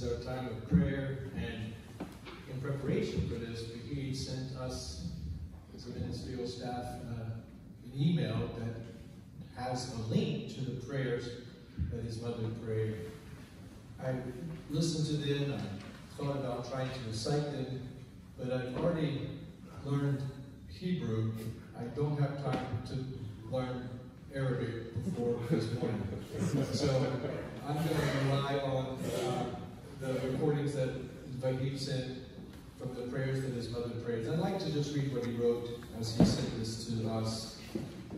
is our time of prayer, and in preparation for this, he sent us, as a ministerial staff, an email that has a link to the prayers that his mother prayed. I listened to them, I thought about trying to recite them, but I've already learned Hebrew. I don't have time to learn Arabic before this morning. So I'm going to rely on the recordings that Vahid sent from the prayers that his mother prayed. I'd like to just read what he wrote as he sent this to us.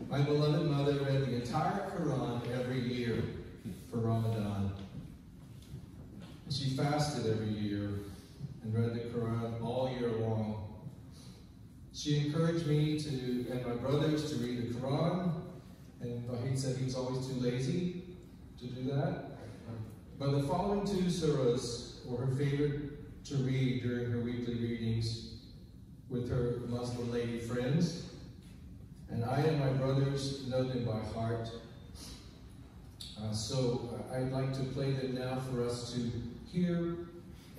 My beloved mother read the entire Quran every year for Ramadan. She fasted every year and read the Quran all year long. She encouraged me and my brothers to read the Quran, and Vahid said he was always too lazy to do that. But the following two surahs were her favorite to read during her weekly readings with her Muslim lady friends, and I and my brothers know them by heart. So I'd like to play them now for us to hear,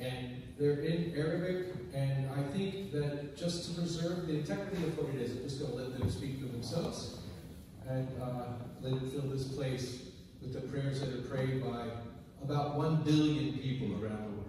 and they're in Arabic, and I think that just to preserve the integrity of what it is, I'm just going to let them speak for themselves, and let it fill this place with the prayers that are prayed by about 1 billion people around the world.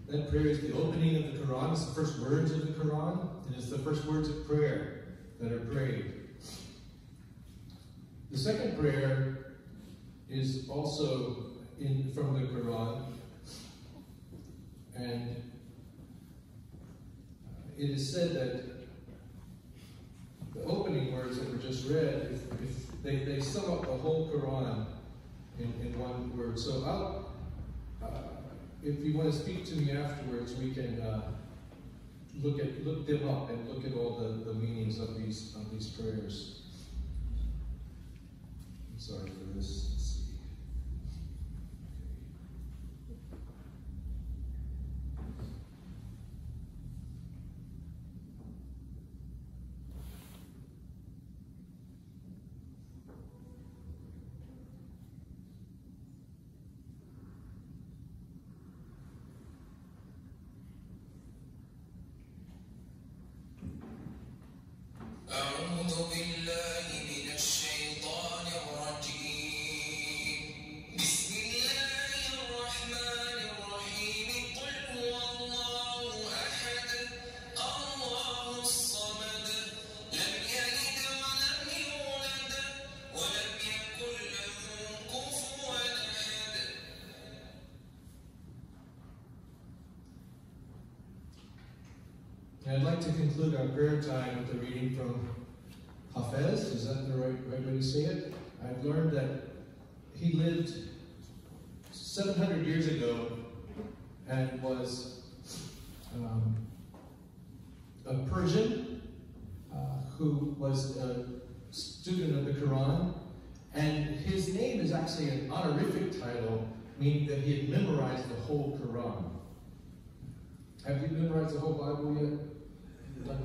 That prayer is the opening of the Quran. It's the first words of the Quran, and it's the first words of prayer that are prayed. The second prayer is also from the Quran, and it is said that the opening words that were just read, if they sum up the whole Quran in one word. So if you want to speak to me afterwards, we can look them up and look at all the meanings of these prayers. I'm sorry for this. Let's see. I'd like to conclude our prayer time with a reading from Hafez. Is that the right way to say it? I've learned that he lived 700 years ago and was a Persian who was a student of the Quran, and his name is actually an honorific title, meaning that he had memorized the whole Quran. Have you memorized the whole Bible yet? But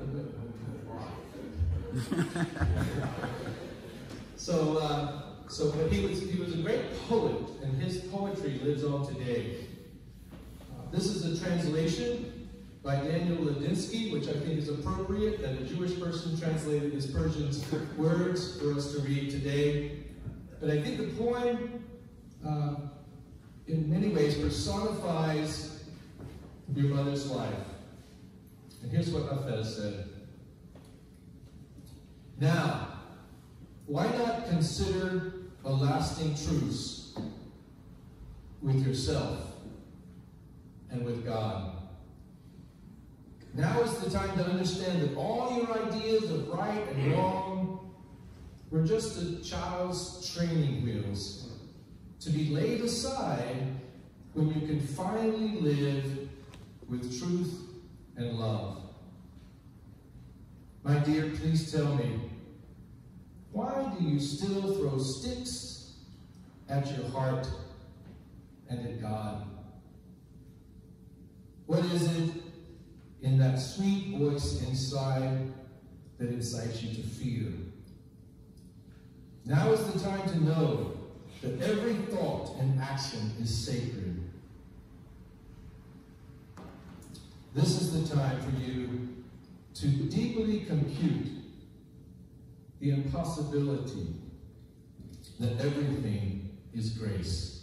he was a great poet, and his poetry lives on today. This is a translation by Daniel Ladinsky, which I think is appropriate, that a Jewish person translated his Persian words for us to read today. But I think the poem, in many ways, personifies your mother's life. And here's what Hafez said. Now, why not consider a lasting truce with yourself and with God. Now is the time to understand that all your ideas of right and wrong were just a child's training wheels to be laid aside when you can finally live with truth and love. My dear, please tell me, why do you still throw sticks at your heart and at God? What is it in that sweet voice inside that incites you to fear? Now is the time to know that every thought and action is sacred. This is the time for you to deeply compute the impossibility that everything is grace.